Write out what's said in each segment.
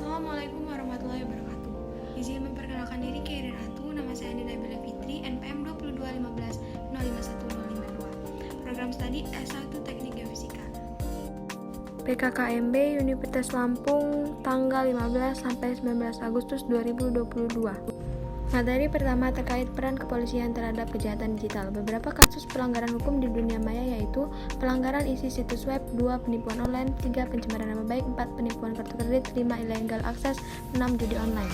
Assalamualaikum warahmatullahi wabarakatuh. Izin memperkenalkan diri Khairi Ratu, nama saya Andi Nabila Fitri, NPM 2215051052. Program studi S1 Teknik Geofisika. PKKMB Universitas Lampung tanggal 15 sampai 19 Agustus 2022. Materi pertama terkait peran kepolisian terhadap kejahatan digital. Beberapa kasus pelanggaran hukum di dunia maya yaitu pelanggaran isi situs web, 2 penipuan online, 3 pencemaran nama baik, 4 penipuan kartu kredit, 5 illegal access, 6 judi online.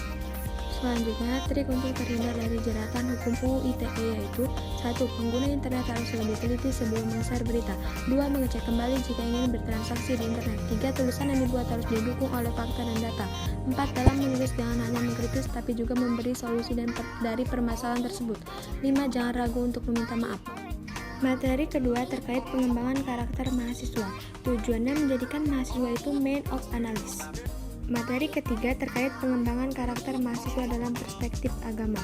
Selanjutnya, trik untuk terhindar dari jeratan hukum UU ITE yaitu 1. Pengguna internet harus lebih teliti sebelum men-share berita. 2. Mengecek kembali jika ingin bertransaksi di internet. 3. Tulisan yang dibuat harus didukung oleh fakta dan data. 4. Dalam menulis jangan hanya mengkritis tapi juga memberi solusi dari permasalahan tersebut. 5. Jangan ragu untuk meminta maaf. Materi kedua terkait pengembangan karakter mahasiswa. Tujuannya menjadikan mahasiswa itu man of analysis. Materi ketiga terkait pengembangan karakter mahasiswa dalam perspektif agama.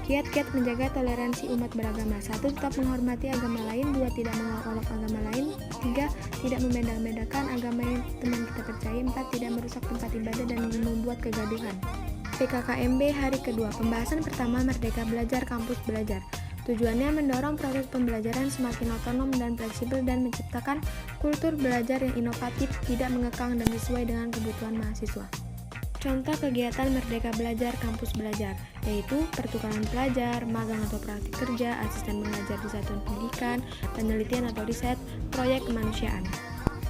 Kiat-kiat menjaga toleransi umat beragama. 1. Tetap menghormati agama lain. 2. Tidak mengolok-olok agama lain. 3. Tidak membeda-bedakan agama yang teman kita percaya. 4. Tidak merusak tempat ibadah dan membuat kegaduhan. PKKMB hari kedua. Pembahasan pertama, Merdeka Belajar Kampus Belajar. Tujuannya mendorong proses pembelajaran semakin otonom dan fleksibel dan menciptakan kultur belajar yang inovatif, tidak mengekang dan sesuai dengan kebutuhan mahasiswa. Contoh kegiatan Merdeka Belajar Kampus Belajar, yaitu pertukaran pelajar, magang atau praktik kerja, asisten mengajar di satuan pendidikan, penelitian atau riset, proyek kemanusiaan.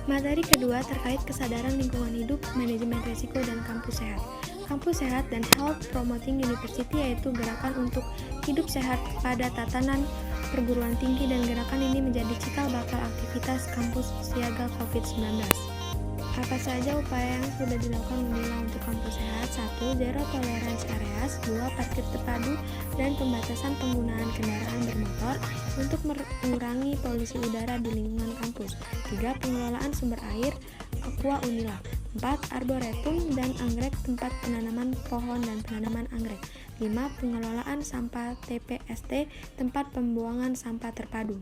Materi kedua terkait kesadaran lingkungan hidup, manajemen risiko, dan kampus sehat. Kampus sehat dan health promoting university yaitu gerakan untuk hidup sehat pada tatanan perguruan tinggi, dan gerakan ini menjadi cikal bakal aktivitas kampus siaga COVID-19. Apa saja upaya yang sudah dilakukan Unila untuk kampus sehat? 1. Zero tolerance areas. 2. Parkir terpadu dan pembatasan penggunaan kendaraan bermotor untuk mengurangi polusi udara di lingkungan kampus. 3. Pengelolaan sumber air Aqua Unila. 4. Arboretum dan anggrek, tempat penanaman pohon dan penanaman anggrek. 5. Pengelolaan sampah TPST, tempat pembuangan sampah terpadu.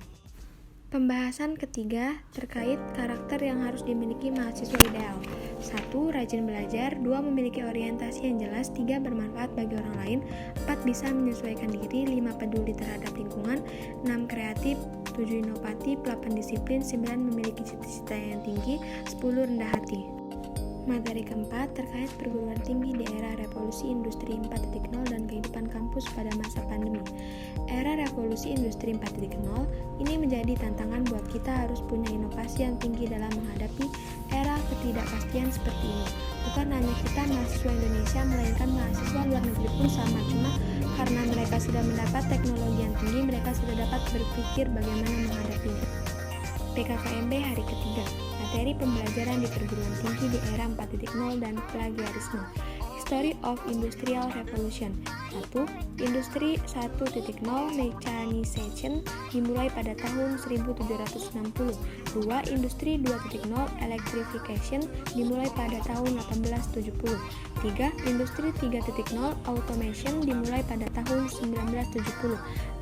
Pembahasan ketiga terkait karakter yang harus dimiliki mahasiswa ideal. 1. Rajin belajar. 2. Memiliki orientasi yang jelas. 3. Bermanfaat bagi orang lain. 4. Bisa menyesuaikan diri. 5. Peduli terhadap lingkungan. 6. Kreatif. 7. Inovatif. 8. Disiplin. 9. Memiliki cita-cita yang tinggi. 10. Rendah hati. Materi keempat terkait perguruan tinggi di era revolusi industri 4.0 dan kehidupan kampus pada masa pandemi. Era revolusi industri 4.0 ini menjadi tantangan buat kita harus punya inovasi yang tinggi dalam menghadapi era ketidakpastian seperti ini. Bukan hanya kita mahasiswa Indonesia, melainkan mahasiswa luar negeri pun sama, cuma karena mereka sudah mendapat teknologi yang tinggi, mereka sudah dapat berpikir bagaimana menghadapinya. PKKMB hari ketiga. Materi pembelajaran di perguruan tinggi di era 4.0 dan plagiarisme. History of Industrial Revolution. 1. Industri 1.0 Mechanization dimulai pada tahun 1760. 2. Industri 2.0 Electrification dimulai pada tahun 1870. 3. Industri 3.0 Automation dimulai pada tahun 1970.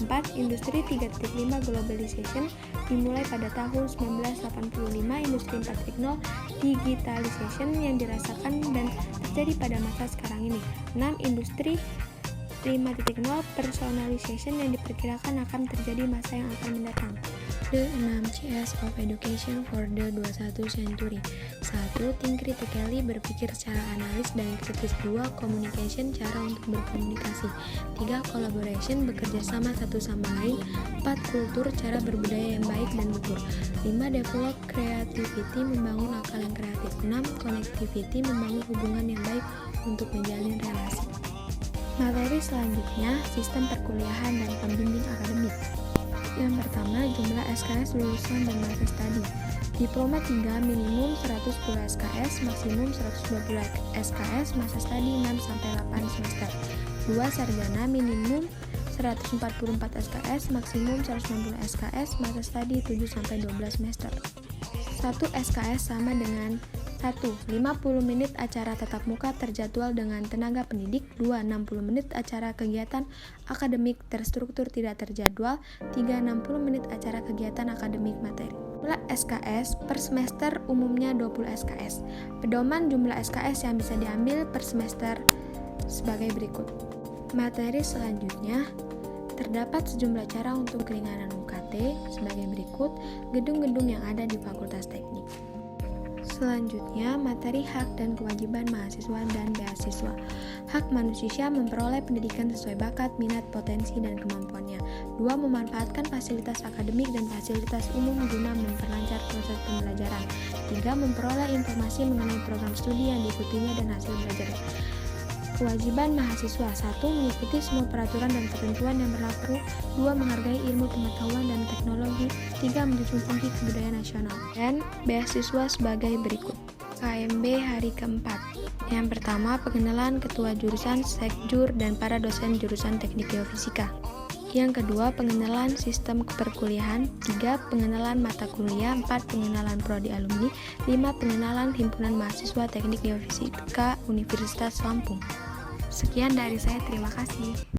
4. Industri 3.5 Globalization dimulai pada tahun 1985. Industri 4.0 Digitalization yang dirasakan dan terjadi pada masa sekarang ini. 6. Industri 5.0 Personalization yang diperkirakan akan terjadi masa yang akan mendatang. The 6 Cs of Education for the 21st Century. 1. Think critically, berpikir secara analis dan kritis. 2. Communication, cara untuk berkomunikasi. 3. Collaboration, bekerja sama satu sama lain. 4. Kultur, cara berbudaya yang baik dan luhur. 5. Develop creativity, membangun akal yang kreatif. 6. Connectivity, membangun hubungan yang baik untuk menjalin relasi. Materi selanjutnya, sistem perkuliahan dan pembimbing akademik. Yang pertama, jumlah SKS lulusan dan masa studi. Diploma 3 minimum 110 SKS, maksimum 120 SKS, masa studi 6-8 semester. 2. Sarjana minimum 144 SKS, maksimum 160 SKS, masa studi 7-12 semester. 1 SKS sama dengan 1. 50 menit acara tatap muka terjadwal dengan tenaga pendidik. 2. 60 menit acara kegiatan akademik terstruktur tidak terjadwal. 3. 60 menit acara kegiatan akademik materi. Jumlah SKS per semester umumnya 20 SKS. Pedoman jumlah SKS yang bisa diambil per semester sebagai berikut. Materi selanjutnya, terdapat sejumlah cara untuk keringanan UKT sebagai berikut, gedung-gedung yang ada di Fakultas Teknik. Selanjutnya, materi hak dan kewajiban mahasiswa dan beasiswa. Hak manusia memperoleh pendidikan sesuai bakat, minat, potensi, dan kemampuannya. 2. Memanfaatkan fasilitas akademik dan fasilitas umum guna memperlancar proses pembelajaran. 3. Memperoleh informasi mengenai program studi yang diikutinya dan hasil belajarnya. Kewajiban mahasiswa: 1. Mengikuti semua peraturan dan ketentuan yang berlaku. 2. Menghargai ilmu pengetahuan dan teknologi. 3. Menjunjung tinggi kebudayaan nasional. Dan beasiswa sebagai berikut. KMB hari keempat. Yang pertama, pengenalan ketua jurusan, sekjur, dan para dosen jurusan teknik geofisika. Yang kedua, pengenalan sistem perkuliahan. 3. Pengenalan mata kuliah. 4. Pengenalan prodi alumni. 5. Pengenalan himpunan mahasiswa teknik geofisika Universitas Lampung. Sekian dari saya, terima kasih.